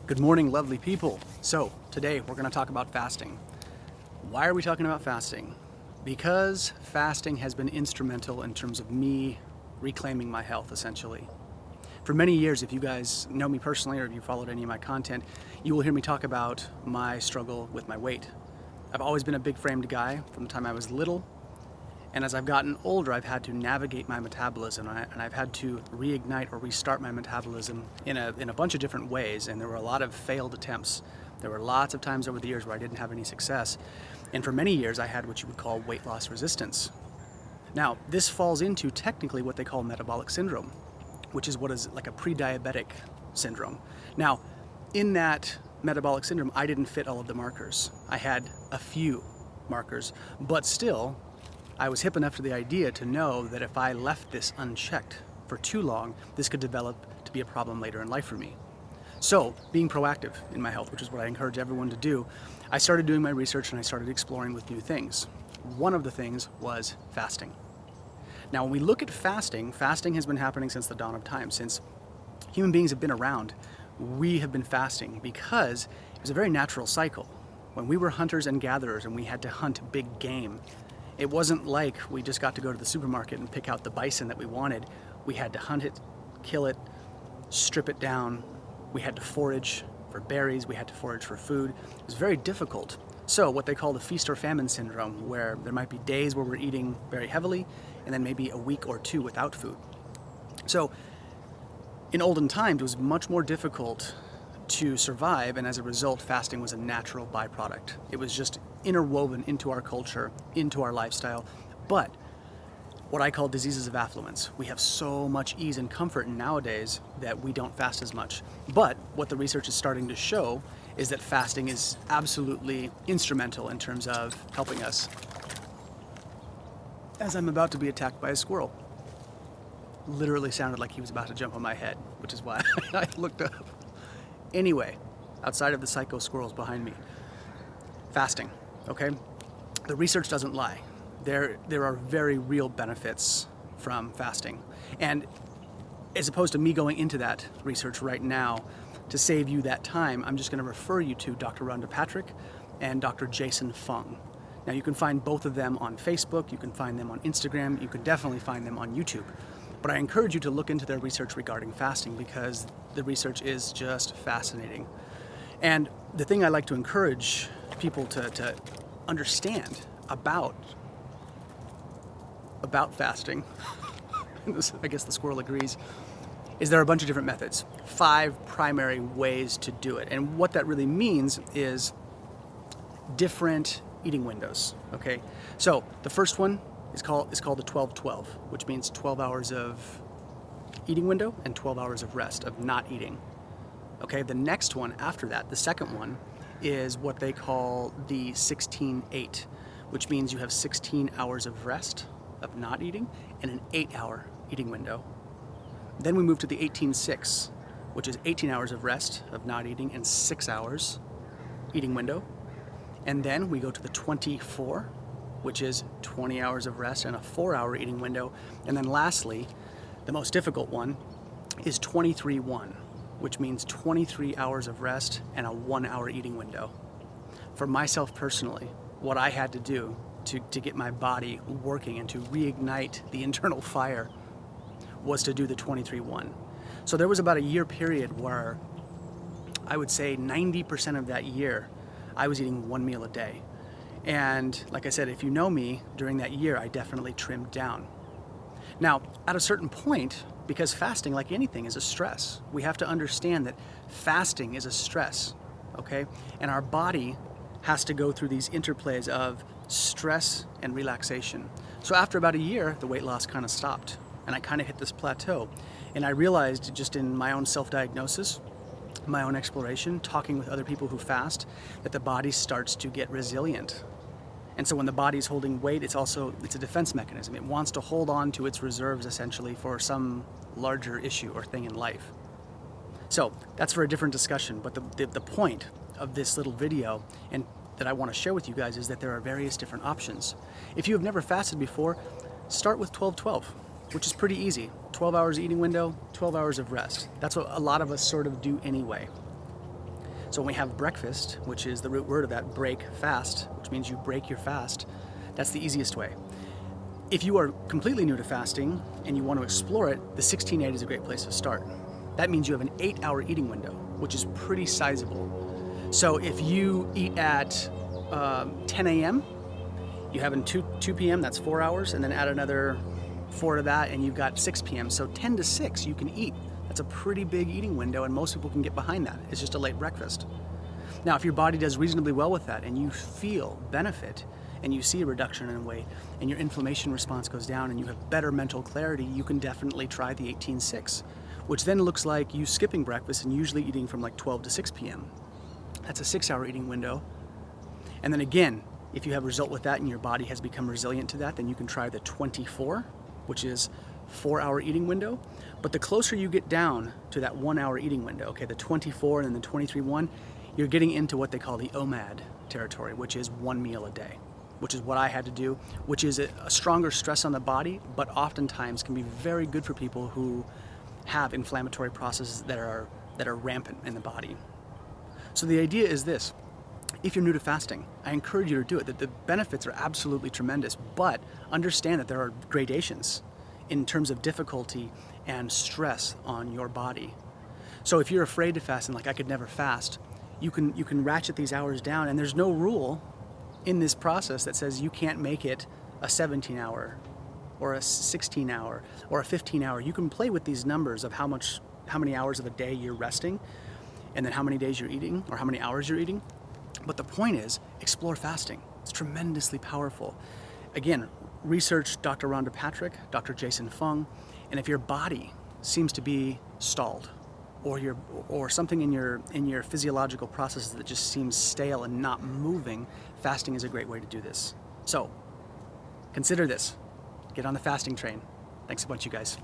Good morning, lovely people. So today we're going to talk about fasting. Why are we talking about fasting? Because fasting has been instrumental in terms of me reclaiming my health, essentially. For many years, if you guys know me personally or if you followed any of my content, you will hear me talk about my struggle with my weight. I've always been a big framed guy from the time I was little. And as I've gotten older, I've had to navigate my metabolism, and I've had to reignite or restart my metabolism in a bunch of different ways. And there were a lot of failed attempts. There were lots of times over the years where I didn't have any success. And for many years, I had what you would call weight loss resistance. Now, this falls into technically what they call metabolic syndrome, which is what is like a pre-diabetic syndrome. Now, in that metabolic syndrome, I didn't fit all of the markers. I had a few markers, but still, I was hip enough to the idea to know that if I left this unchecked for too long, this could develop to be a problem later in life for me. So, being proactive in my health, which is what I encourage everyone to do, I started doing my research and I started exploring with new things. One of the things was fasting. Now, when we look at fasting, fasting has been happening since the dawn of time. Since human beings have been around, we have been fasting because it was a very natural cycle. When we were hunters and gatherers and we had to hunt big game, it wasn't like we just got to go to the supermarket and pick out the bison that we wanted. We had to hunt it, kill it, strip it down. We had to forage for berries. We had to forage for food. It was very difficult. So what they call the feast or famine syndrome, where there might be days where we're eating very heavily and then maybe a week or two without food. So in olden times, it was much more difficult to survive, and as a result, fasting was a natural byproduct. It was just interwoven into our culture, into our lifestyle. But what I call diseases of affluence. We have so much ease and comfort nowadays that we don't fast as much. But what the research is starting to show is that fasting is absolutely instrumental in terms of helping us. As I'm about to be attacked by a squirrel. Literally sounded like he was about to jump on my head, which is why I looked up. Anyway, outside of the psycho squirrels behind me, fasting, okay? The research doesn't lie. There are very real benefits from fasting. And as opposed to me going into that research right now, to save you that time, I'm just going to refer you to Dr. Rhonda Patrick and Dr. Jason Fung. Now, you can find both of them on Facebook, you can find them on Instagram, you can definitely find them on YouTube. But I encourage you to look into their research regarding fasting because the research is just fascinating. And the thing I like to encourage people to understand about fasting, I guess the squirrel agrees, is there are a bunch of different methods, 5 primary ways to do it. And what that really means is different eating windows, okay? So the first one is called the 12-12, which means 12 hours of eating window and 12 hours of rest, of not eating. Okay, the next one after that, the second one, is what they call the 16-8, which means you have 16 hours of rest, of not eating, and an 8-hour eating window. Then we move to the 18-6, which is 18 hours of rest, of not eating, and 6 hours eating window. And then we go to the 24, which is 20 hours of rest and a 4-hour eating window. And then lastly, the most difficult one is 23-1, which means 23 hours of rest and a 1-hour eating window. For myself personally, what I had to do to get my body working and to reignite the internal fire was to do the 23-1. So there was about a year period where I would say 90% of that year, I was eating 1 meal a day. And like I said, if you know me, during that year, I definitely trimmed down. Now, at a certain point, because fasting, like anything, is a stress, we have to understand that fasting is a stress, okay? And our body has to go through these interplays of stress and relaxation. So after about a year, the weight loss kind of stopped, and I kind of hit this plateau. And I realized just in my own self-diagnosis, my own exploration, talking with other people who fast, that the body starts to get resilient. And so when the body's holding weight, it's a defense mechanism. It wants to hold on to its reserves essentially for some larger issue or thing in life. So that's for a different discussion, but the point of this little video and that I want to share with you guys is that there are various different options. If you have never fasted before, start with 12-12, which is pretty easy. 12 hours eating window, 12 hours of rest. That's what a lot of us sort of do anyway. So when we have breakfast, which is the root word of that, break fast, which means you break your fast, that's the easiest way. If you are completely new to fasting and you want to explore it, the 16-8 is a great place to start. That means you have an 8-hour eating window, which is pretty sizable. So if you eat at 10 a.m., you have in 2 p.m., that's 4 hours, and then add another 4 to that, and you've got 6 p.m. So 10 to 6 you can eat. That's a pretty big eating window, and most people can get behind that. It's just a late breakfast. Now, if your body does reasonably well with that, and you feel benefit, and you see a reduction in weight, and your inflammation response goes down, and you have better mental clarity, you can definitely try the 18-6, which then looks like you skipping breakfast and usually eating from like 12 to 6 p.m. That's a 6-hour eating window. And then again, if you have a result with that and your body has become resilient to that, then you can try the 24, which is 4-hour eating window. But the closer you get down to that 1-hour eating window, okay, the 24 and then the 23-1, you're getting into what they call the OMAD territory, which is 1 meal a day, which is what I had to do, which is a stronger stress on the body, but oftentimes can be very good for people who have inflammatory processes that are rampant in the body. So the idea is this: if you're new to fasting, I encourage you to do it. The benefits are absolutely tremendous, but understand that there are gradations in terms of difficulty and stress on your body. So if you're afraid to fast and like I could never fast, you can ratchet these hours down, and there's no rule in this process that says you can't make it a 17-hour or a 16-hour or a 15-hour. You can play with these numbers of how many hours of a day you're resting, and then how many days you're eating or how many hours you're eating. But the point is, explore fasting. It's tremendously powerful. Again, research Dr. Rhonda Patrick, Dr. Jason Fung, and if your body seems to be stalled, or something in your physiological processes that just seems stale and not moving, fasting is a great way to do this. So consider this. Get on the fasting train. Thanks a bunch, you guys.